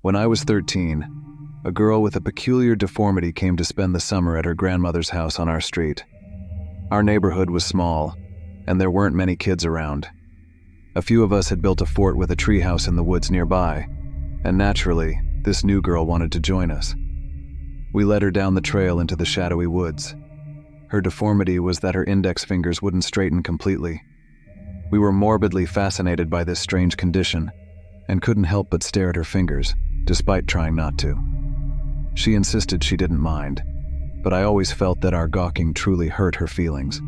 When I was 13, a girl with a peculiar deformity came to spend the summer at her grandmother's house on our street. Our neighborhood was small, and there weren't many kids around. A few of us had built a fort with a treehouse in the woods nearby, and naturally, this new girl wanted to join us. We led her down the trail into the shadowy woods. Her deformity was that her index fingers wouldn't straighten completely. We were morbidly fascinated by this strange condition, and couldn't help but stare at her fingers, despite trying not to. She insisted she didn't mind, but I always felt that our gawking truly hurt her feelings.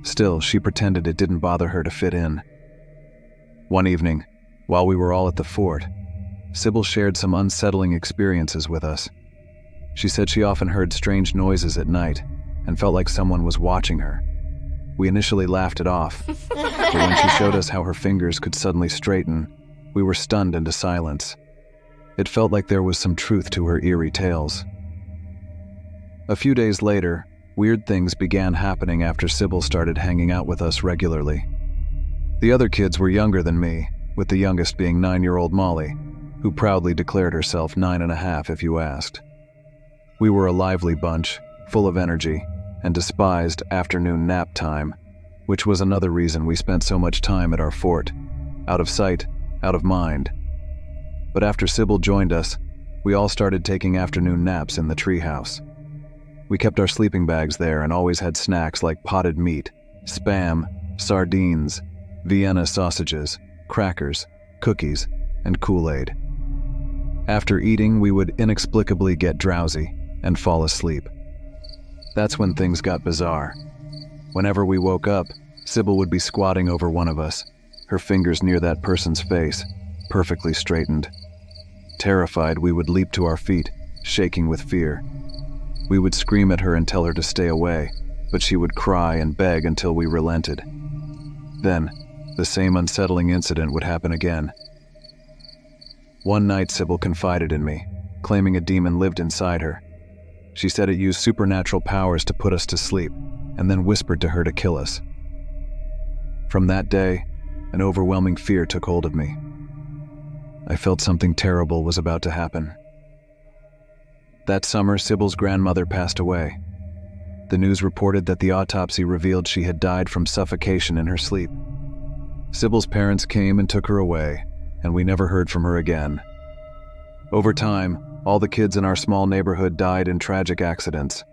Still, she pretended it didn't bother her to fit in. One evening, while we were all at the fort, Sybil shared some unsettling experiences with us. She said she often heard strange noises at night and felt like someone was watching her. We initially laughed it off, but when she showed us how her fingers could suddenly straighten, we were stunned into silence. It felt like there was some truth to her eerie tales. A few days later, weird things began happening after Sybil started hanging out with us regularly. The other kids were younger than me, with the youngest being 9-year-old Molly, who proudly declared herself 9.5 if you asked. We were a lively bunch, full of energy, and despised afternoon nap time, which was another reason we spent so much time at our fort, out of sight, out of mind. But after Sybil joined us, we all started taking afternoon naps in the treehouse. We kept our sleeping bags there and always had snacks like potted meat, spam, sardines, Vienna sausages, crackers, cookies, and Kool-Aid. After eating, we would inexplicably get drowsy and fall asleep. That's when things got bizarre. Whenever we woke up, Sybil would be squatting over one of us, her fingers near that person's face, perfectly straightened. Terrified, we would leap to our feet, shaking with fear. We would scream at her and tell her to stay away, but she would cry and beg until we relented. Then, the same unsettling incident would happen again. One night, Sybil confided in me, claiming a demon lived inside her. She said it used supernatural powers to put us to sleep, and then whispered to her to kill us. From that day, an overwhelming fear took hold of me. I felt something terrible was about to happen. That summer, Sybil's grandmother passed away. The news reported that the autopsy revealed she had died from suffocation in her sleep. Sybil's parents came and took her away, and we never heard from her again. Over time, all the kids in our small neighborhood died in tragic accidents.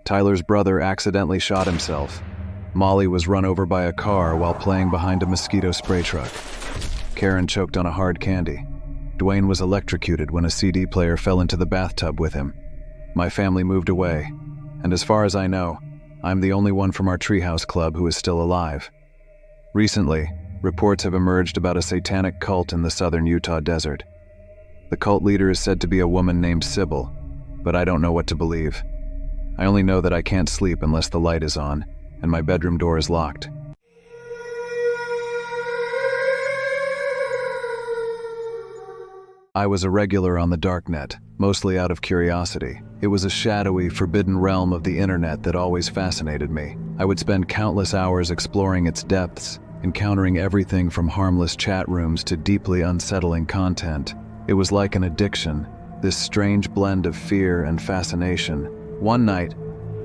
Tyler's brother accidentally shot himself. Molly was run over by a car while playing behind a mosquito spray truck. Karen choked on a hard candy. Dwayne was electrocuted when a CD player fell into the bathtub with him. My family moved away, and as far as I know, I'm the only one from our treehouse club who is still alive. Recently, reports have emerged about a satanic cult in the southern Utah desert. The cult leader is said to be a woman named Sybil, but I don't know what to believe. I only know that I can't sleep unless the light is on, and my bedroom door is locked. I was a regular on the darknet, mostly out of curiosity. It was a shadowy, forbidden realm of the internet that always fascinated me. I would spend countless hours exploring its depths, encountering everything from harmless chat rooms to deeply unsettling content. It was like an addiction, this strange blend of fear and fascination. One night,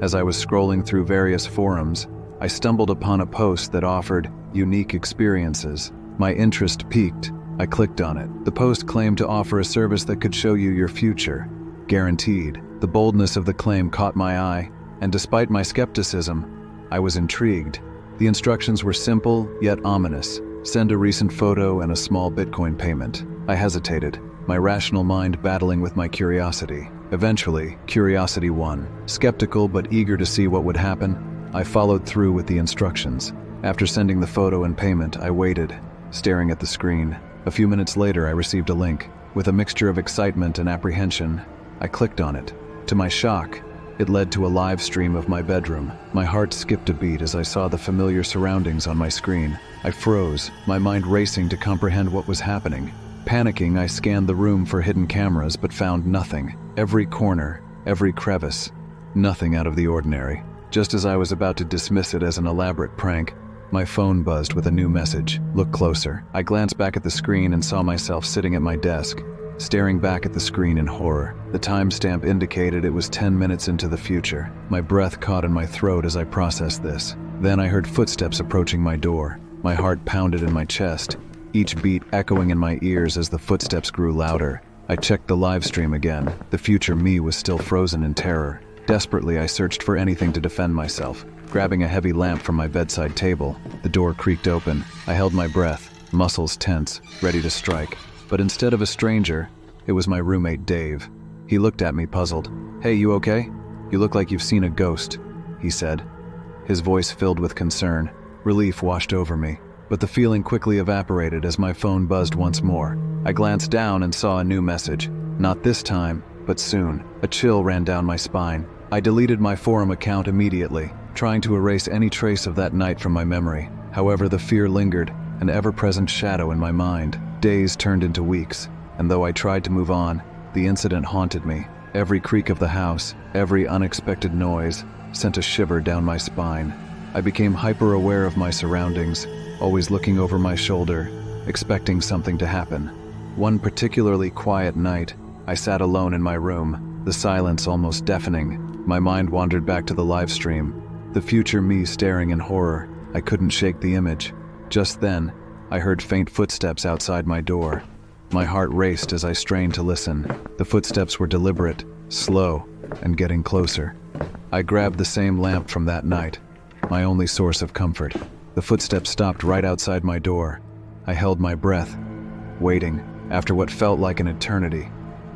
as I was scrolling through various forums, I stumbled upon a post that offered unique experiences. My interest piqued. I clicked on it. The post claimed to offer a service that could show you your future, guaranteed. The boldness of the claim caught my eye, and despite my skepticism, I was intrigued. The instructions were simple yet ominous. Send a recent photo and a small Bitcoin payment. I hesitated, my rational mind battling with my curiosity. Eventually, curiosity won. Skeptical but eager to see what would happen, I followed through with the instructions. After sending the photo and payment, I waited, staring at the screen. A few minutes later, I received a link. With a mixture of excitement and apprehension, I clicked on it. To my shock, it led to a live stream of my bedroom. My heart skipped a beat as I saw the familiar surroundings on my screen. I froze, my mind racing to comprehend what was happening. Panicking, I scanned the room for hidden cameras but found nothing. Every corner, every crevice, nothing out of the ordinary. Just as I was about to dismiss it as an elaborate prank, my phone buzzed with a new message. Look closer. I glanced back at the screen and saw myself sitting at my desk, staring back at the screen in horror. The timestamp indicated it was 10 minutes into the future. My breath caught in my throat as I processed this. Then I heard footsteps approaching my door. My heart pounded in my chest, each beat echoing in my ears as the footsteps grew louder. I checked the live stream again. The future me was still frozen in terror. Desperately, I searched for anything to defend myself. Grabbing a heavy lamp from my bedside table, the door creaked open. I held my breath, muscles tense, ready to strike. But instead of a stranger, it was my roommate Dave. He looked at me puzzled. "Hey, you okay? You look like you've seen a ghost," he said. His voice filled with concern. Relief washed over me, but the feeling quickly evaporated as my phone buzzed once more. I glanced down and saw a new message. Not this time, but soon. A chill ran down my spine. I deleted my forum account immediately, trying to erase any trace of that night from my memory. However, the fear lingered, an ever-present shadow in my mind. Days turned into weeks, and though I tried to move on, the incident haunted me. Every creak of the house, every unexpected noise, sent a shiver down my spine. I became hyper-aware of my surroundings, always looking over my shoulder, expecting something to happen. One particularly quiet night, I sat alone in my room, the silence almost deafening. My mind wandered back to the live stream, the future me staring in horror. I couldn't shake the image. Just then, I heard faint footsteps outside my door. My heart raced as I strained to listen. The footsteps were deliberate, slow, and getting closer. I grabbed the same lamp from that night, my only source of comfort. The footsteps stopped right outside my door. I held my breath, waiting. After what felt like an eternity,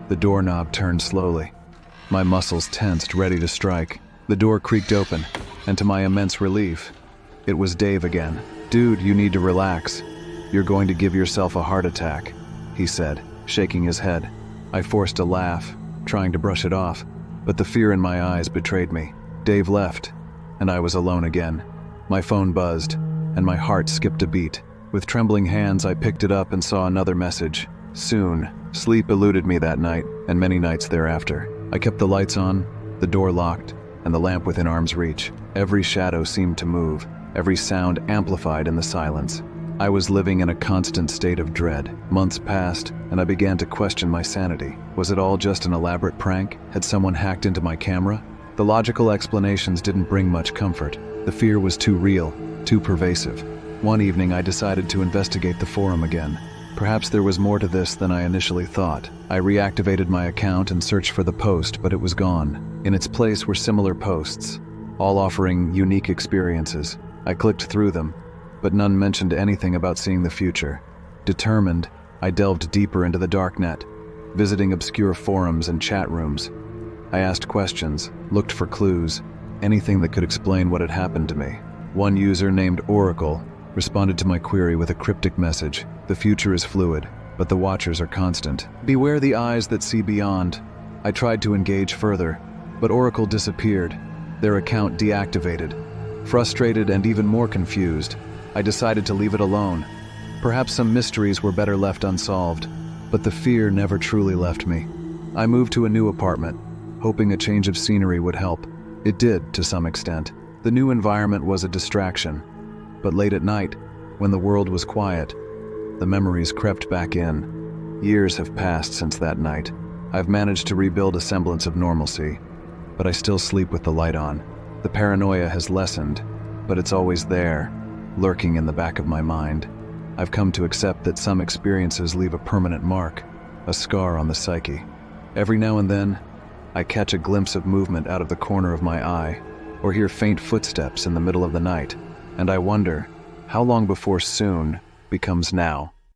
the doorknob turned slowly. My muscles tensed, ready to strike. The door creaked open, and to my immense relief, it was Dave again. "Dude, you need to relax. You're going to give yourself a heart attack," he said, shaking his head. I forced a laugh, trying to brush it off, but the fear in my eyes betrayed me. Dave left, and I was alone again. My phone buzzed, and my heart skipped a beat. With trembling hands, I picked it up and saw another message. Soon. Sleep eluded me that night, and many nights thereafter. I kept the lights on, the door locked, and the lamp within arm's reach. Every shadow seemed to move, every sound amplified in the silence. I was living in a constant state of dread. Months passed, and I began to question my sanity. Was it all just an elaborate prank? Had someone hacked into my camera? The logical explanations didn't bring much comfort. The fear was too real, too pervasive. One evening, I decided to investigate the forum again. Perhaps there was more to this than I initially thought. I reactivated my account and searched for the post, but it was gone. In its place were similar posts, all offering unique experiences. I clicked through them, but none mentioned anything about seeing the future. Determined, I delved deeper into the darknet, visiting obscure forums and chat rooms. I asked questions, looked for clues, anything that could explain what had happened to me. One user named Oracle responded to my query with a cryptic message. "The future is fluid, but the watchers are constant. Beware the eyes that see beyond." I tried to engage further, but Oracle disappeared, their account deactivated. Frustrated and even more confused, I decided to leave it alone. Perhaps some mysteries were better left unsolved, but the fear never truly left me. I moved to a new apartment, hoping a change of scenery would help. It did, to some extent. The new environment was a distraction. But late at night, when the world was quiet, the memories crept back in. Years have passed since that night. I've managed to rebuild a semblance of normalcy, but I still sleep with the light on. The paranoia has lessened, but it's always there, lurking in the back of my mind. I've come to accept that some experiences leave a permanent mark, a scar on the psyche. Every now and then, I catch a glimpse of movement out of the corner of my eye, or hear faint footsteps in the middle of the night, and I wonder, how long before soon becomes now?